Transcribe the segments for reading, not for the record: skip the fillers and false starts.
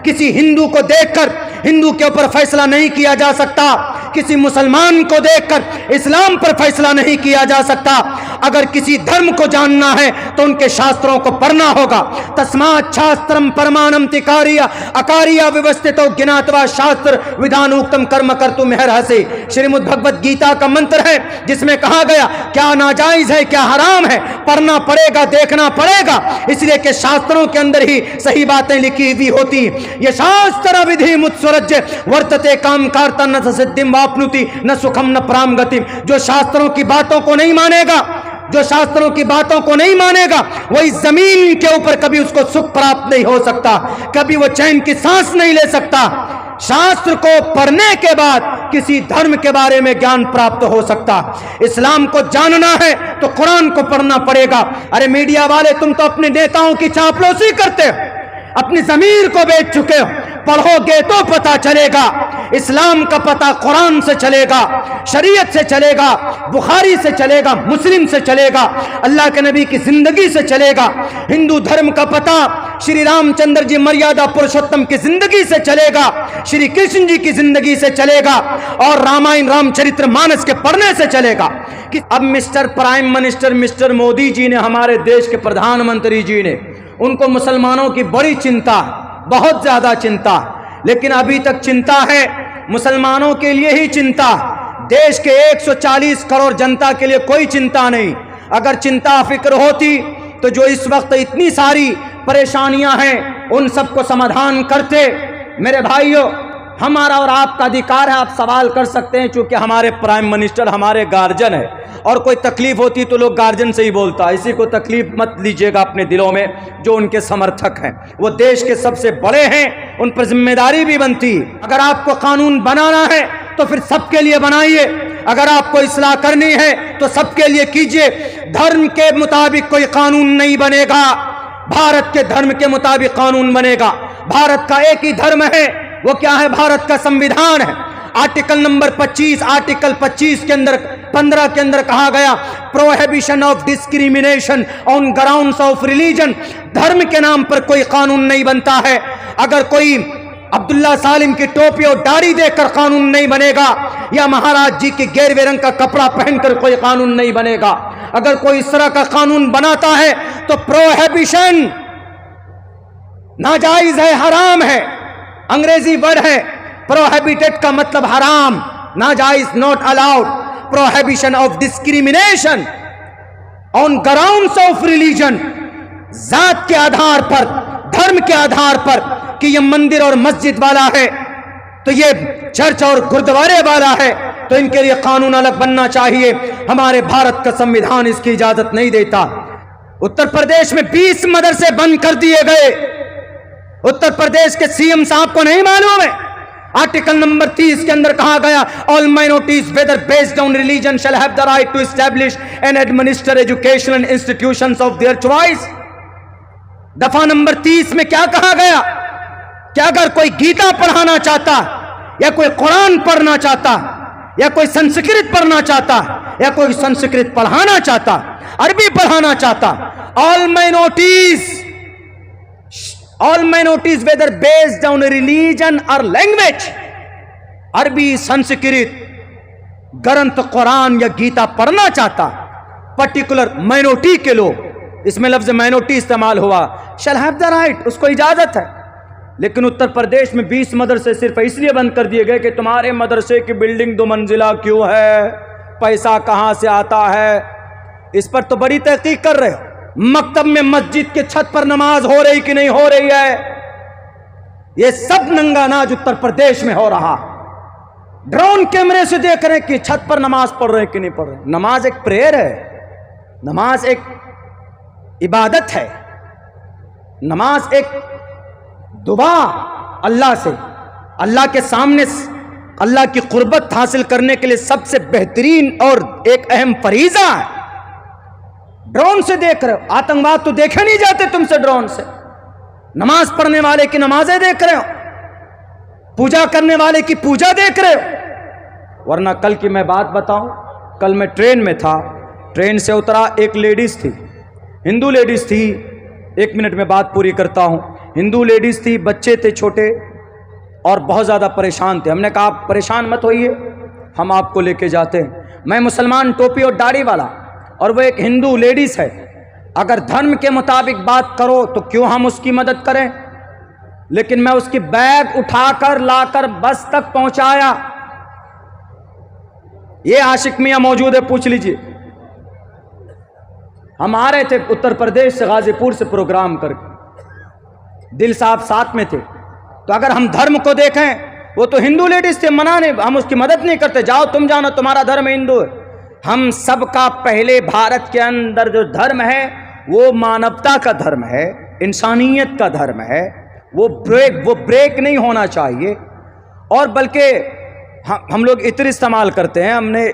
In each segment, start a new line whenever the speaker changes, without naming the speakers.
किसी हिंदू को देखकर हिंदू के ऊपर फैसला नहीं किया जा सकता, किसी मुसलमान को देखकर इस्लाम पर फैसला नहीं किया जा सकता। अगर किसी धर्म को जानना है तो उनके शास्त्रों को पढ़ना होगा। तस्मात् शास्त्रम परमाणम तिकारिया अकारिया व्यवस्थितो ज्ञात्वा शास्त्र विधानोक्तम कर्म कर्तुम हर्हसि। श्रीमद् भगवत गीता का मंत्र है जिसमें कहा गया क्या नाजायज है क्या हराम है, पढ़ना पड़ेगा, देखना पड़ेगा, इसलिए कि शास्त्रों के अंदर ही सही बातें लिखी हुई होती। ये शास्त्र विधि मुत्सुरज्य वर्तते काम कार्ता न सिद्धिम वापनुति न सुखम न प्राम गतिम। जो शास्त्रों की बातों को नहीं मानेगा, जो शास्त्रों की बातों को नहीं मानेगा, वो इस जमीन के ऊपर कभी उसको सुख प्राप्त नहीं हो सकता, कभी वो चैन की सांस नहीं ले सकता। शास्त्र को पढ़ने के बाद किसी धर्म के बारे में ज्ञान प्राप्त हो सकता। इस्लाम को जानना है तो कुरान को पढ़ना पड़ेगा। अरे मीडिया वाले, तुम तो अपने नेताओं की चापलूसी करते हो, अपनी जमीर को बेच चुके हो। पढ़ोगे तो पता चलेगा, इस्लाम का पता कुरान से चलेगा, शरीयत से चलेगा, बुखारी से चलेगा, मुस्लिम से चलेगा, अल्लाह के नबी की जिंदगी से चलेगा। हिंदू धर्म का पता श्री रामचंद्र जी मर्यादा पुरुषोत्तम की जिंदगी से चलेगा, श्री कृष्ण जी की जिंदगी से चलेगा, और रामायण रामचरित्र मानस के पढ़ने से चलेगा। कि अब mister prime minister mister Modi ji ने, हमारे देश के प्रधानमंत्री जी ने, उनको मुसलमानों की बड़ी चिंता, बहुत ज्यादा चिंता, लेकिन अभी तक चिंता है मुसलमानों के लिए ही चिंता। देश के 140 करोड़ जनता के लिए कोई चिंता नहीं। अगर चिंता फिक्र होती तो जो इस वक्त इतनी सारी परेशानियां हैं उन सबको समाधान करते। मेरे भाइयों, हमारा और आपका अधिकार है, आप सवाल कर सकते हैं, चूंकि हमारे प्राइम मिनिस्टर हमारे गार्जियन है, और कोई तकलीफ होती तो लोग गार्जियन से ही बोलता। इसी को तकलीफ मत लीजिएगा अपने दिलों में, जो उनके समर्थक हैं, वो देश के सबसे बड़े हैं, उन पर जिम्मेदारी भी बनती। अगर आपको कानून बनाना है तो फिर सबके लिए बनाइए, अगर आपको इस्लाह करनी है तो सबके लिए कीजिए। धर्म के मुताबिक कोई कानून नहीं बनेगा, भारत के धर्म के मुताबिक कानून बनेगा। भारत का एक ही धर्म है, वो क्या है? भारत का संविधान है। आर्टिकल नंबर 25, आर्टिकल 25 के अंदर 15 के अंदर कहा गया prohibition of discrimination on grounds of religion. धर्म के नाम पर कोई कानून नहीं बनता है। अगर कोई अब्दुल्ला सालिम की टोपी और दाढ़ी देखकर कानून नहीं बनेगा, या महाराज जी के गेरवे रंग का कपड़ा पहनकर कोई कानून नहीं बनेगा। अगर कोई इस तरह का कानून बनाता है तो प्रोहिबिशन, नाजायज है, हराम है, अंग्रेजी वर्ड है। प्रोहिबिटेड का मतलब हराम, नाजायज, not allowed. Prohibition of discrimination on grounds of religion, जात के आधार पर, धर्म के आधार पर, कि ये मंदिर और मस्जिद वाला है तो ये चर्च और गुरुद्वारे वाला है, तो इनके लिए कानून अलग बनना चाहिए। हमारे भारत का संविधान इसकी इजाजत नहीं देता। उत्तर प्रदेश में 20 मदरसे बंद कर दिए गए। उत्तर प्रदेश के सीएम साहब को नहीं मालूम है? आर्टिकल नंबर 30 के अंदर कहा गया all minorities whether based on religion shall have the right to establish and administer educational institutions of their choice. दफा नंबर 30 में क्या कहा गया? कि अगर कोई गीता पढ़ाना चाहता, या कोई कुरान पढ़ना चाहता, या कोई संस्कृत पढ़ना चाहता, या कोई संस्कृत पढ़ाना चाहता, अरबी पढ़ाना चाहता, all minorities whether based on religion और लैंग्वेज, अरबी, संस्कृत, ग्रंथ कुरान या गीता पढ़ना चाहता, पर्टिकुलर माइनॉरिटी के लोग, इसमें लफ्ज माइनॉरिटी इस्तेमाल हुआ, शैल हैव द राइट, उसको इजाजत है। लेकिन उत्तर प्रदेश में 20 मदरसे सिर्फ इसलिए बंद कर दिए गए कि तुम्हारे मदरसे की बिल्डिंग 2 मंजिला क्यों है, पैसा कहां से आता है, इस पर तो बड़ी तहकीक कर रहे हो। मकतब में, मस्जिद के छत पर नमाज हो रही कि नहीं हो रही है, ये सब नंगा नाज उत्तर प्रदेश में हो रहा। ड्रोन कैमरे से देख रहे हैं कि छत पर नमाज पढ़ रहे हैं कि नहीं पढ़ रहे। नमाज एक प्रेयर है, नमाज एक इबादत है, नमाज एक दुआ अल्लाह से, अल्लाह के सामने अल्लाह की कुर्बत हासिल करने के लिए सबसे बेहतरीन और एक अहम फरीजा है। ड्रोन से देख रहे हो, आतंकवाद तो देखे नहीं जाते तुमसे ड्रोन से। नमाज पढ़ने वाले की नमाजें देख रहे हो, पूजा करने वाले की पूजा देख रहे हो। वरना कल की मैं बात बताऊं, कल मैं ट्रेन में था, ट्रेन से उतरा, एक लेडीज थी, हिंदू लेडीज थी। 1 मिनट में बात पूरी करता हूं। हिंदू लेडीज़ थी, बच्चे थे छोटे और बहुत ज़्यादा परेशान थे। हमने कहा आप परेशान मत होइए, हम आपको लेके जाते हैं। मैं मुसलमान, टोपी और दाढ़ी वाला, और वो एक हिंदू लेडीज़ है। अगर धर्म के मुताबिक बात करो तो क्यों हम उसकी मदद करें। लेकिन मैं उसकी बैग उठाकर लाकर बस तक पहुंचाया। ये आशिक मियां मौजूद है, पूछ लीजिए। हम आ रहे थे उत्तर प्रदेश से, गाजीपुर से प्रोग्राम करके, दिल साहब साथ में थे। तो अगर हम धर्म को देखें, वो तो हिंदू लेडीज थे, मना नहीं, हम उसकी मदद नहीं करते, जाओ तुम जानो, तुम्हारा धर्म हिंदू है। हम सबका पहले भारत के अंदर जो धर्म है वो मानवता का धर्म है, इंसानियत का धर्म है। वो ब्रेक नहीं होना चाहिए। और बल्कि हम लोग इत्र इस्तेमाल करते हैं, हमने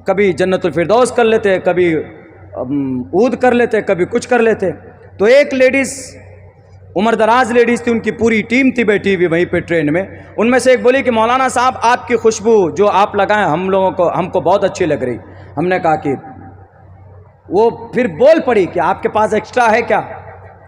कभी जन्नतुल फिरदौस कर लेते हैं, कभी ऊद कर लेते हैं, कभी कुछ कर लेते हैं। तो एक लेडीज़, उम्र दराज लेडीज़ थी, उनकी पूरी टीम थी बैठी हुई वहीं पे ट्रेन में। उनमें से एक बोली कि मौलाना साहब आपकी खुशबू जो आप लगाएं हमको बहुत अच्छी लग रही। हमने कहा कि वो फिर बोल पड़ी कि आपके पास एक्स्ट्रा है क्या।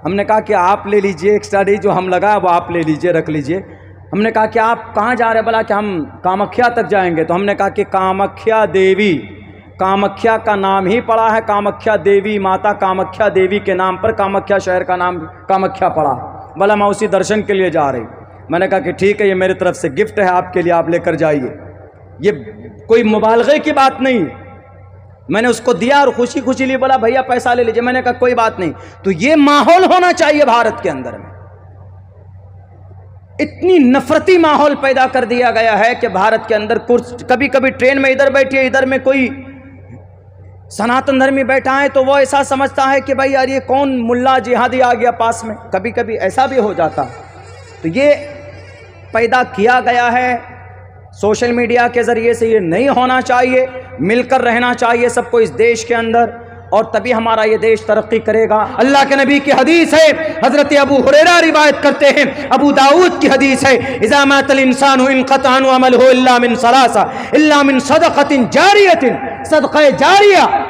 हमने कहा कि आप ले लीजिए, एक्स्ट्रा नहीं, जो हम लगाए वो आप ले लीजिए, रख लीजिए। हमने कहा कि आप कहाँ जा रहे हैं, बोला कि हम कामाख्या तक जाएंगे। तो हमने कहा कि कामाख्या देवी, कामाख्या का नाम ही पड़ा है, कामाख्या देवी, माता कामाख्या देवी के नाम पर कामाख्या शहर का नाम कामाख्या पड़ा। बोला मैं उसी दर्शन के लिए जा रही। मैंने कहा कि ठीक है, ये मेरी तरफ से गिफ्ट है आपके लिए, आप लेकर जाइए। ये कोई मुबालगे की बात नहीं। मैंने उसको दिया और खुशी खुशी लिए, बोला भैया पैसा ले लीजिए। मैंने कहा कोई बात नहीं। तो ये माहौल होना चाहिए भारत के अंदर में। इतनी नफरती माहौल पैदा कर दिया गया है कि भारत के अंदर कभी कभी ट्रेन में इधर बैठिए, इधर में कोई सनातन धर्मी बैठा है तो वो ऐसा समझता है कि भाई यार ये कौन मुल्ला जिहादी आ गया पास में। कभी कभी ऐसा भी हो जाता। तो ये पैदा किया गया है सोशल मीडिया के ज़रिए से। ये नहीं होना चाहिए, मिलकर रहना चाहिए सबको इस देश के अंदर, और तभी हमारा ये देश तरक्की करेगा। अल्लाह के नबी की हदीस है, हज़रत अबू हुरैरा रिवायत करते हैं, अबू दाऊद की हदीस है, इज़ा मातल इंसानु इनक़ता अन्हु अमलुहु इल्ला मिन सलासा इल्ला मिन सदक़तिन जारियतिन, सदक़े जारिया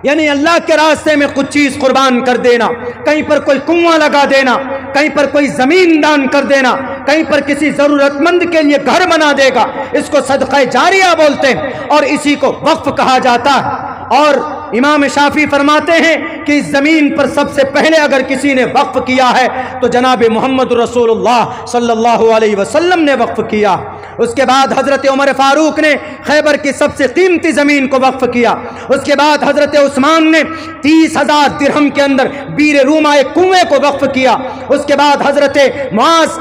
यानी अल्लाह के रास्ते में कुछ चीज़ कुर्बान कर देना, कहीं पर कोई कुआं लगा देना, कहीं पर कोई ज़मीन दान कर देना, कहीं पर किसी ज़रूरतमंद के लिए घर बना देगा, इसको सदक़े जारिया बोलते हैं और इसी को वक्फ कहा जाता है। और इमाम शाफी फरमाते हैं कि इस ज़मीन पर सबसे पहले अगर किसी ने वक्फ किया है तो जनाब मोहम्मद रसूलुल्लाह सल्लल्लाहु अलैहि वसल्लम ने वक्फ किया। उसके बाद हज़रत उमर फ़ारूक ने खैबर की सबसे कीमती ज़मीन को वक्फ किया। उसके बाद हज़रत उस्मान ने 30,000 दिरहम के अंदर बीर रूमा एक कुएं को वक्फ किया। उसके बाद हज़रत मुआज़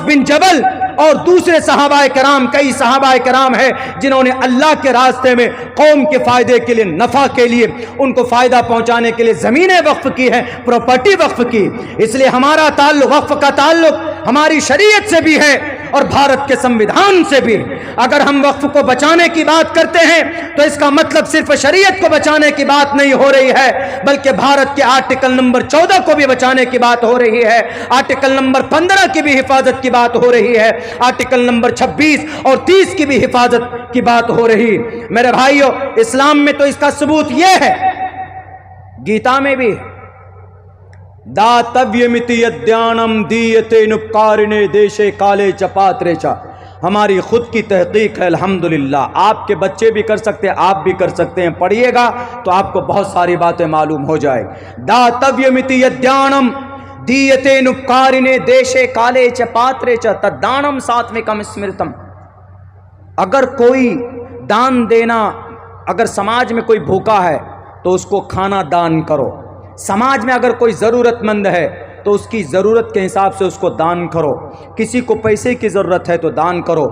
बिन जबल और दूसरे सहाबाए कराम, कई सहाबाए कराम है जिन्होंने अल्लाह के रास्ते में कौम के फ़ायदे के लिए, नफ़ा के लिए, उनको फ़ायदा पहुँचाने के लिए ज़मीनें वक्फ की है, प्रॉपर्टी वक्फ की। इसलिए हमारा ताल्लुक़, वक्फ का ताल्लुक़ हमारी शरीयत से भी है और भारत के संविधान से भी। अगर हम वक्फ को बचाने की बात करते हैं तो इसका मतलब सिर्फ शरीयत को बचाने की बात नहीं हो रही है, बल्कि भारत के आर्टिकल नंबर 14 को भी बचाने की बात हो रही है, आर्टिकल नंबर 15 की भी हिफाजत की बात हो रही है, आर्टिकल नंबर 26 और 30 की भी हिफाजत की बात हो रही। मेरे भाइयों, इस्लाम में तो इसका सबूत यह है, गीता में भी दातव्यमिति यद्यानम दीयते नुपकारिणे देशे काले चपात्रे चा। हमारी खुद की तहकीक है अल्हम्दुलिल्लाह। आपके बच्चे भी कर सकते हैं, आप भी कर सकते हैं। पढ़िएगा तो आपको बहुत सारी बातें मालूम हो जाए। दातव्यमिति यद्यानम दीयते नुपकारिणे देशे काले चपात्रे च तद्दानम सात्विकम स्मृतम। अगर कोई दान देना, अगर समाज में कोई भूखा है तो उसको खाना दान करो। समाज में अगर कोई ज़रूरतमंद है तो उसकी ज़रूरत के हिसाब से उसको दान करो। किसी को पैसे की ज़रूरत है तो दान करो।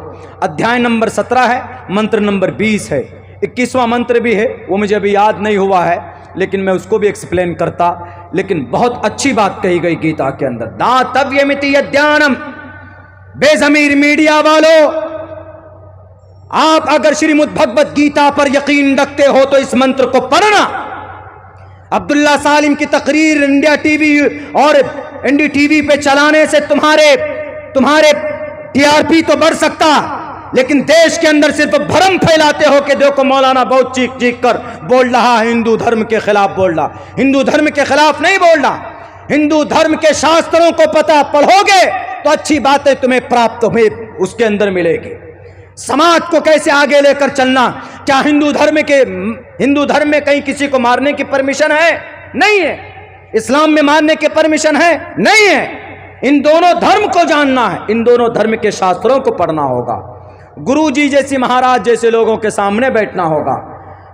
अध्याय नंबर 17 है, मंत्र नंबर 20 है, 21वां मंत्र भी है, वो मुझे अभी याद नहीं हुआ है, लेकिन मैं उसको भी एक्सप्लेन करता। लेकिन बहुत अच्छी बात कही गई गीता के अंदर, दातव्यमिति यद्यानम। बेज़मीर मीडिया वालों, आप अगर श्रीमद् भगवत गीता पर यकीन रखते हो तो इस मंत्र को पढ़ना। अब्दुल्ला सालिम की तकरीर इंडिया टीवी और एनडीटीवी पे चलाने से तुम्हारे टीआरपी तो बढ़ सकता, लेकिन देश के अंदर सिर्फ भ्रम फैलाते हो कि देखो मौलाना बहुत चीख चीख कर बोल रहा है, हिंदू धर्म के खिलाफ बोल रहा। हिंदू धर्म के खिलाफ नहीं बोल रहा, हिंदू धर्म के शास्त्रों को पता पढ़ोगे तो अच्छी बातें तुम्हें प्राप्त हुए उसके अंदर मिलेगी। समाज को कैसे आगे लेकर चलना, क्या हिंदू धर्म में कहीं किसी को मारने की परमिशन है? नहीं है। इस्लाम में मारने की परमिशन है? नहीं है। इन दोनों धर्म को जानना है, इन दोनों धर्म के शास्त्रों को पढ़ना होगा, गुरु जी जैसे महाराज जैसे लोगों के सामने बैठना होगा।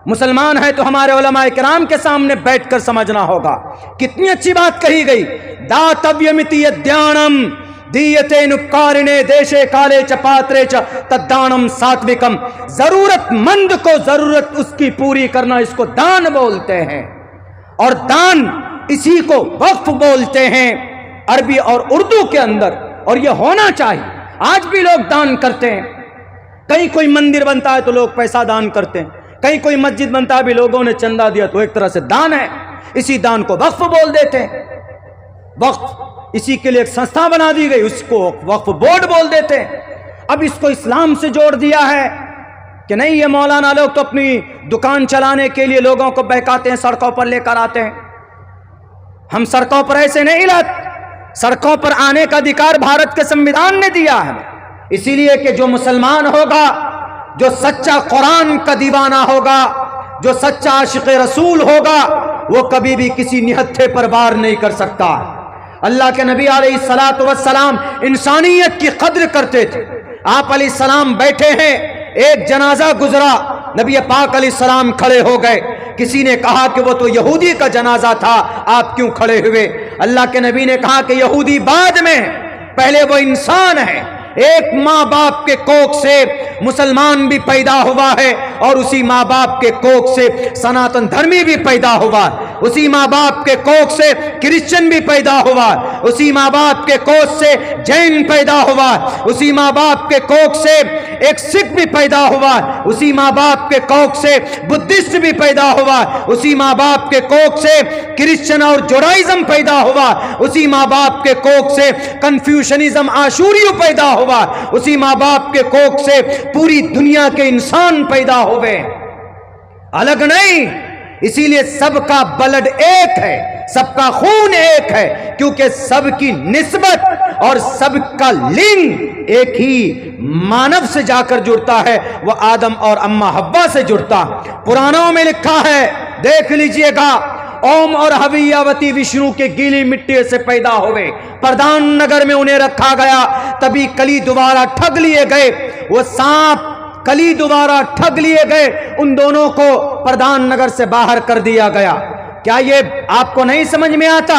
मुसलमान है तो हमारे उलमा इकराम के सामने बैठकर समझना होगा। कितनी अच्छी बात कही गई, दातव्यमिति यद्यानम दीयते नुकारिणे देशे काले च पात्रे च तद्दानम सात्विकम। जरूरतमंद को जरूरत उसकी पूरी करना, इसको दान बोलते हैं। और दान इसी को वक्फ बोलते हैं अरबी और उर्दू के अंदर, और यह होना चाहिए। आज भी लोग दान करते हैं, कहीं कोई मंदिर बनता है तो लोग पैसा दान करते हैं, कहीं कोई मस्जिद बनता है भी लोगों ने चंदा दिया तो एक तरह से दान है। इसी दान को वक्फ बोल देते हैं। वक्फ इसी के लिए एक संस्था बना दी गई, उसको वक्फ बोर्ड बोल देते हैं। अब इसको इस्लाम से जोड़ दिया है कि नहीं, ये मौलाना लोग तो अपनी दुकान चलाने के लिए लोगों को बहकाते हैं, सड़कों पर लेकर आते हैं। हम सड़कों पर ऐसे नहीं लाते, सड़कों पर आने का अधिकार भारत के संविधान ने दिया है। इसीलिए कि जो मुसलमान होगा, जो सच्चा कुरान का दीवाना होगा, जो सच्चा आशिक़ रसूल होगा, वो कभी भी किसी निहत्थे पर वार नहीं कर सकता। अल्लाह के नबी अलैहिस्सलातु वस्सलाम इंसानियत की कद्र करते थे। आप अलैहिस्सलाम बैठे हैं, एक जनाजा गुजरा, नबी पाक अलैहिस्सलाम खड़े हो गए। किसी ने कहा कि वो तो यहूदी का जनाजा था, आप क्यों खड़े हुए? अल्लाह के नबी ने कहा कि यहूदी बाद में, पहले वो इंसान है। एक माँ बाप के कोख से मुसलमान भी पैदा हुआ है, और उसी माँ बाप के कोख से सनातन धर्मी भी पैदा हुआ, उसी माँ बाप के कोख से क्रिश्चियन भी पैदा हुआ, उसी माँ बाप के कोख से जैन पैदा हुआ, उसी माँ बाप के कोख से एक सिख भी पैदा हुआ, उसी माँ बाप के कोख से बुद्धिस्ट भी पैदा हुआ, उसी माँ बाप के कोख से क्रिश्चियन और जुडाइज्म पैदा हुआ, उसी माँ बाप के कोख से कन्फ्यूशनिज्म आशूरियो पैदा हुआ, उसी माँ बाप के कोख से पूरी दुनिया के इंसान पैदा हुए, अलग नहीं। इसीलिए सबका ब्लड एक है, सबका खून एक है, क्योंकि सबकी निस्बत और सबका लिंग एक ही मानव से जाकर जुड़ता है, वह आदम और अम्मा हव्वा से जुड़ता। पुराणों में लिखा है, देख लीजिएगा, ओम और हवियावती विष्णु के गीली मिट्टी से पैदा हुए, प्रधान नगर में उन्हें रखा गया, तभी कली दोबारा ठग लिए गए, वो सांप कली दोबारा ठग लिए गए, उन दोनों को प्रधान नगर से बाहर कर दिया गया। क्या ये आपको नहीं समझ में आता?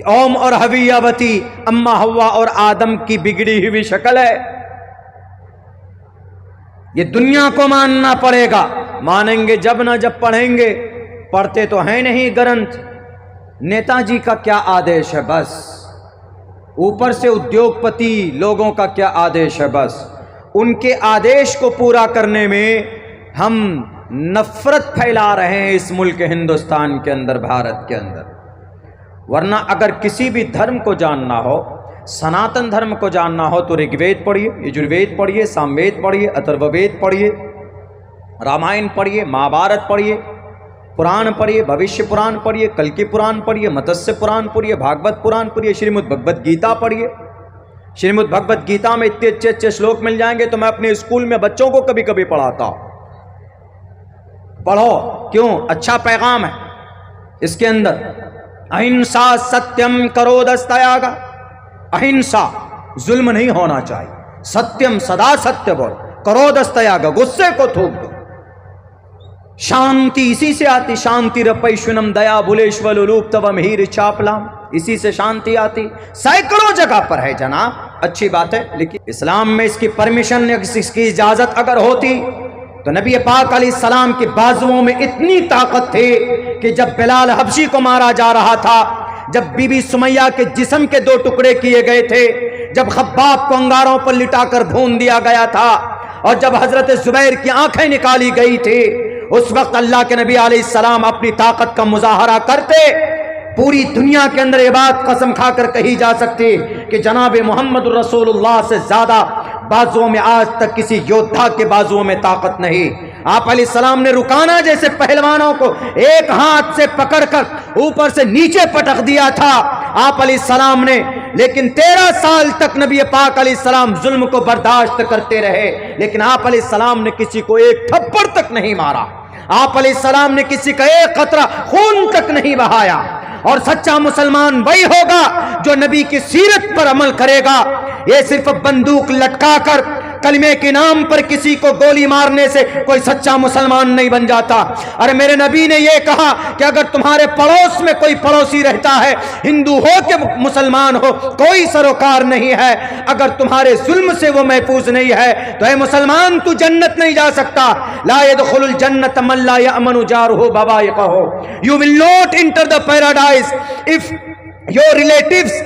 ओम और हवियावती अम्मा हव्वा और आदम की बिगड़ी हुई शक्ल है। ये दुनिया को मानना पड़ेगा, मानेंगे जब ना जब पढ़ेंगे, पढ़ते तो हैं नहीं ग्रंथ। नेताजी का क्या आदेश है बस, ऊपर से उद्योगपति लोगों का क्या आदेश है बस, उनके आदेश को पूरा करने में हम नफरत फैला रहे हैं इस मुल्क हिंदुस्तान के अंदर, भारत के अंदर। वरना अगर किसी भी धर्म को जानना हो, सनातन धर्म को जानना हो, तो ऋग्वेद पढ़िए, यजुर्वेद पढ़िए, सामवेद पढ़िए, अथर्ववेद पढ़िए, रामायण पढ़िए, महाभारत पढ़िए, पुराण पढ़िए, भविष्य पुराण पढ़िए, कल्कि पुराण पढ़िए, मत्स्य पुराण पढ़िए, भागवत पुराण पढ़िए, श्रीमद् भगवत गीता पढ़िए। श्रीमद् भगवत गीता में इतने अच्छे अच्छे श्लोक मिल जाएंगे, तो मैं अपने स्कूल में बच्चों को कभी कभी पढ़ाता हूं। पढ़ो, क्यों? अच्छा पैगाम है इसके अंदर। अहिंसा सत्यम करोदस्तयागा, अहिंसा जुल्म नहीं होना चाहिए, सत्यम सदा सत्य बोलो, करोदस्तयागा गुस्से को थूक दो, शांति इसी से आती, शांति रपैश्वनम दया भुलेश्वलूप तवम हीर चापलाम, इसी से शांति आती। सैकड़ों जगह पर है जनाब, अच्छी बात है, लेकिन इस्लाम में इसकी परमिशन, इसकी इजाजत अगर होती तो नबी पाक अलैहिस्सलाम के बाजुओं में इतनी ताकत थी कि जब बिलाल हबशी को मारा जा रहा था, जब बीबी सुमैया के जिस्म के 2 टुकड़े किए गए थे, जब खब्बाब को अंगारों पर लिटाकर भून दिया गया था, और जब हजरत जुबैर की आंखें निकाली गई थी, उस वक्त अल्लाह के नबी अलैहिस्सलाम अपनी ताकत का मुजाहरा करते। पूरी दुनिया के अंदर ये बात कसम खाकर कही जा सकती कि जनाब मोहम्मद रसूलुल्लाह से ज्यादा बाजुओं में आज तक किसी योद्धा के बाजुओं में ताकत नहीं। आप अलैहिस्सलाम ने रुकाना जैसे पहलवानों को एक हाथ से पकड़कर ऊपर से नीचे पटक दिया था आप अलैहिस्सलाम ने, लेकिन 13 साल तक नबी पाक अलैहिस्सलाम जुल्म को बर्दाश्त करते रहे, लेकिन आप अलैहिस्सलाम ने किसी को एक थप्पड़ तक नहीं मारा। आप अलैहिस्सलाम ने किसी का एक कतरा खून तक नहीं बहाया। और सच्चा मुसलमान वही होगा जो नबी की सीरत पर अमल करेगा। ये सिर्फ बंदूक लटकाकर कलमे के नाम पर किसी को गोली मारने से कोई सच्चा मुसलमान नहीं बन जाता। अरे मेरे नबी ने यह कहा कि अगर तुम्हारे पड़ोस में कोई पड़ोसी रहता है, हिंदू हो के मुसलमान हो, कोई सरोकार नहीं है, अगर तुम्हारे जुल्म से वो महफूज नहीं है तो है मुसलमान तू जन्नत नहीं जा सकता। ला यदखुलुल जन्नत मन ला यअमनु जारुहु बवाइक़हु, you will not enter the paradise if your relatives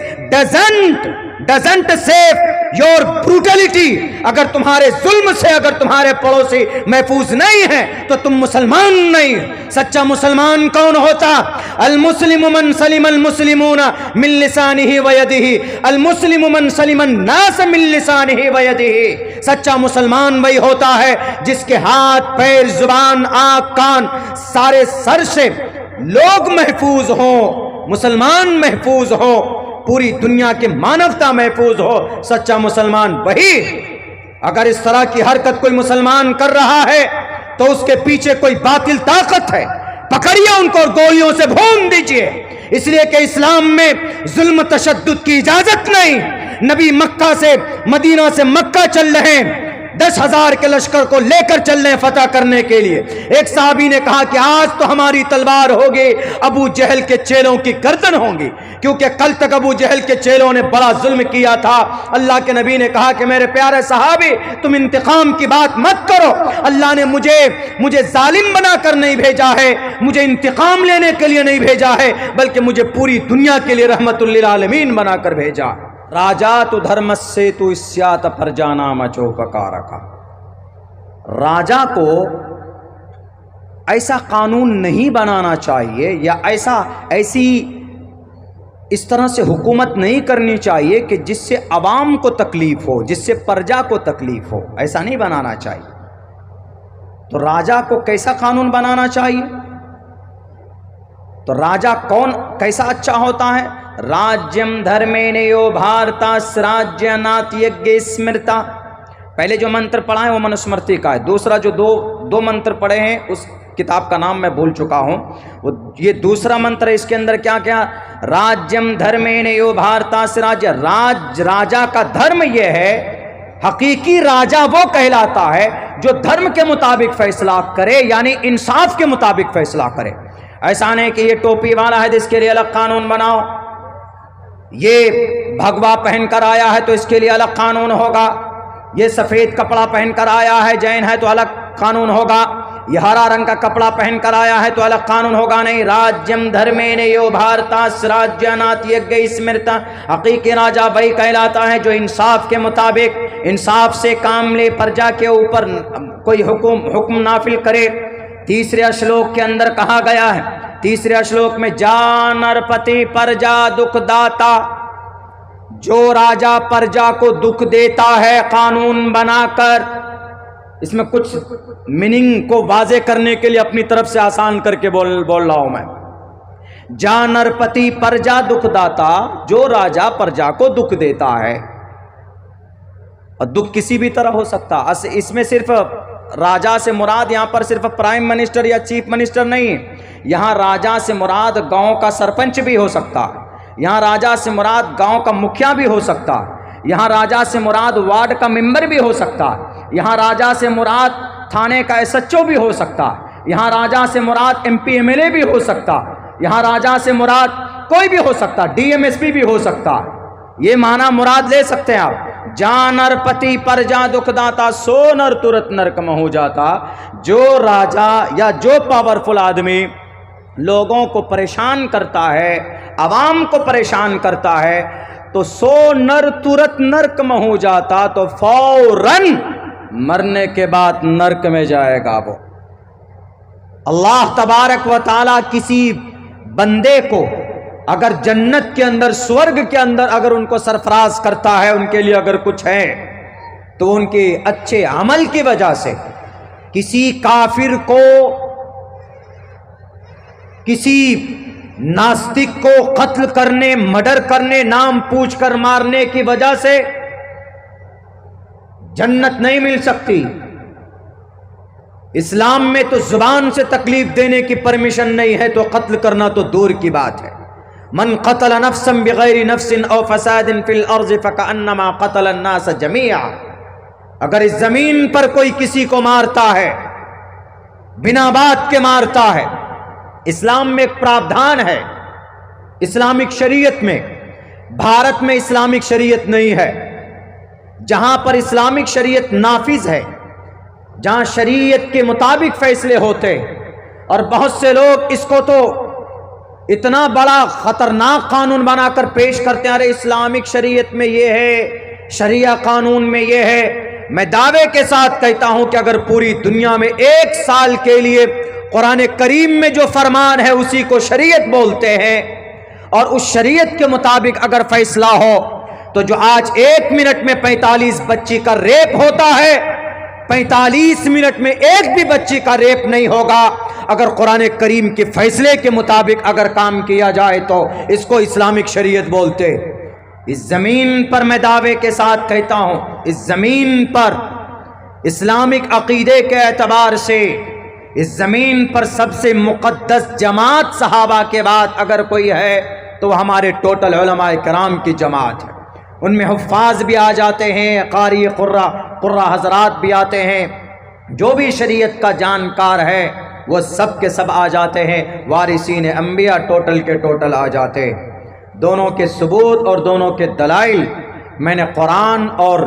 doesn't save your brutality। अगर तुम्हारे जुल्म से अगर तुम्हारे पड़ोसी महफूज नहीं है तो तुम मुसलमान नहीं। सच्चा मुसलमान कौन होता? अल मुस्लिमु मन सलिमल मुस्लिमूना मिन लिसानिही व यदिही, अल मुस्लिमु मन सलिमन नास मिन लिसानिही व यदिही। सच्चा मुसलमान वही होता है जिसके हाथ पैर जुबान आंख कान सारे सर से लोग महफूज हो, मुसलमान महफूज हो, पूरी दुनिया की मानवता महफूज हो। सच्चा मुसलमान वही। अगर इस तरह की हरकत कोई मुसलमान कर रहा है तो उसके पीछे कोई बातिल ताकत है, पकड़िए उनको और गोलियों से भून दीजिए। इसलिए कि इस्लाम में जुल्म तशद्दुद की इजाजत नहीं। नबी मक्का से मदीना से मक्का चल रहे हैं, 10,000 के लश्कर को लेकर चल रहे फतह करने के लिए। एक साहबी ने कहा कि आज तो हमारी तलवार होगी, अबू जहल के चेलों की गर्दन होंगी, क्योंकि कल तक अबू जहल के चेलों ने बड़ा जुल्म किया था। अल्लाह के नबी ने कहा कि मेरे प्यारे सहाबी तुम इंतकाम की बात मत करो, अल्लाह ने मुझे जालिम बनाकर नहीं भेजा है, मुझे इंतकाम लेने के लिए नहीं भेजा है, बल्कि मुझे पूरी दुनिया के लिए रहमतुल लिल आलमीन बनाकर भेजा। राजा तो धर्मस्य तु स्यात् प्रजानाम चोपकारक। राजा को ऐसा कानून नहीं बनाना चाहिए या ऐसी इस तरह से हुकूमत नहीं करनी चाहिए कि जिससे अवाम को तकलीफ हो, जिससे प्रजा को तकलीफ हो, ऐसा नहीं बनाना चाहिए। तो राजा को कैसा कानून बनाना चाहिए? तो राजा कैसा अच्छा होता है? राज्यम धर्मेण यो भारतास् राज्य नात्यज्ञ स्मृता। पहले जो मंत्र पढ़ा है वो मनुस्मृति का है। दूसरा जो दो मंत्र पढ़े हैं उस किताब का नाम मैं भूल चुका हूं। वो ये दूसरा मंत्र, इसके अंदर क्या क्या? राज्यम धर्मेण यो भारतास् राज्य। राजा का धर्म यह है, हकीकी राजा वो कहलाता है जो धर्म के मुताबिक फैसला करे, यानी इंसाफ के मुताबिक फैसला करे। ऐसा नहीं कि ये टोपी वाला है तो इसके लिए अलग कानून बनाओ, ये भगवा पहनकर आया है तो इसके लिए अलग कानून होगा, ये सफेद कपड़ा पहनकर आया है जैन है तो अलग कानून होगा, ये हरा रंग का कपड़ा पहनकर आया है तो अलग कानून होगा। नहीं, राज्यम धर्मेण यो भारतास् राज्य नात्यज्ञ स्मृता। हकीकी राजा वही कहलाता है जो इंसाफ के मुताबिक इंसाफ से काम ले, प्रजा के ऊपर कोई हुक्म नाफिल करे। तीसरे श्लोक के अंदर कहा गया है, तीसरे श्लोक में जा नरपति प्रजा दुखदाता। जो राजा प्रजा को दुख देता है कानून बनाकर, इसमें कुछ मीनिंग को वाजे करने के लिए अपनी तरफ से आसान करके बोल रहा हूं मैं। जा नरपति प्रजा दुखदाता, जो राजा प्रजा को दुख देता है, और दुख किसी भी तरह हो सकता। इसमें सिर्फ राजा से मुराद यहाँ पर सिर्फ प्राइम मिनिस्टर या चीफ मिनिस्टर नहीं है, यहाँ राजा से मुराद गांव का सरपंच भी हो सकता है, यहाँ राजा से मुराद गांव का मुखिया भी हो सकता है, यहाँ राजा से मुराद वार्ड का मेंबर भी हो सकता है, यहाँ राजा से मुराद थाने का एसएचओ भी हो सकता है, यहाँ राजा से मुराद एमपी एमएलए भी हो सकता है, यहाँ राजा से मुराद कोई भी हो सकता, डीएमएसपी भी हो सकता है। ये माना मुराद ले सकते हैं आप। जा नरपति प्रजा दुखदाता, सो नर तुरंत नरक में हो जाता। जो राजा या जो पावरफुल आदमी लोगों को परेशान करता है, अवाम को परेशान करता है, तो सो नर तुरंत नरक में हो जाता, तो फौरन मरने के बाद नरक में जाएगा वो। अल्लाह तबारक व ताला किसी बंदे को अगर जन्नत के अंदर, स्वर्ग के अंदर अगर उनको सरफराज करता है, उनके लिए अगर कुछ है, तो उनके अच्छे अमल की वजह से किसी काफिर को, किसी नास्तिक को कत्ल करने, मर्डर करने, नाम पूछकर मारने की वजह से जन्नत नहीं मिल सकती। इस्लाम में तो जुबान से तकलीफ देने की परमिशन नहीं है, तो कत्ल करना तो दूर की बात है। मन कतल नफ्सन बिगैर नफ्सिन औ फसादिन फिल अर्ज़ फकअन्नमा कतल अन्नास जमीआ। अगर इस जमीन पर कोई किसी को मारता है, बिना बात के मारता है, इस्लाम में एक प्रावधान है इस्लामिक शरीयत में। भारत में इस्लामिक शरीयत नहीं है। जहां पर इस्लामिक शरीयत नाफिज है, जहां शरीयत के मुताबिक फैसले होते, और बहुत से लोग इसको तो इतना बड़ा खतरनाक कानून बनाकर पेश करते हैं, अरे इस्लामिक शरीयत में ये है, शरिया कानून में ये है। मैं दावे के साथ कहता हूं कि अगर पूरी दुनिया में 1 साल के लिए कुरान करीम में जो फरमान है उसी को शरीयत बोलते हैं, और उस शरीयत के मुताबिक अगर फैसला हो, तो जो आज 1 मिनट में 45 बच्ची का रेप होता है, 45 मिनट में एक भी बच्ची का रेप नहीं होगा अगर कुरान करीम के फैसले के मुताबिक अगर काम किया जाए, तो इसको इस्लामिक शरीयत बोलते। इस जमीन पर मैं दावे के साथ कहता हूं, इस जमीन पर इस्लामिक अकीदे के एतबार से इस जमीन पर सबसे मुक़द्दस जमात सहाबा के बाद अगर कोई है तो हमारे टोटल उलमाए कराम की जमात है। उनमें हुफ़ाज़ भी आ जाते हैं, कारी कुर्रा हजरात भी आते हैं, जो भी शरीयत का जानकार है वो सब के सब आ जाते हैं। वारिसीन अंबिया टोटल के टोटल आ जाते। दोनों के सबूत और दोनों के दलाइल मैंने कुरान और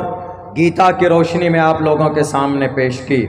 गीता की रोशनी में आप लोगों के सामने पेश की।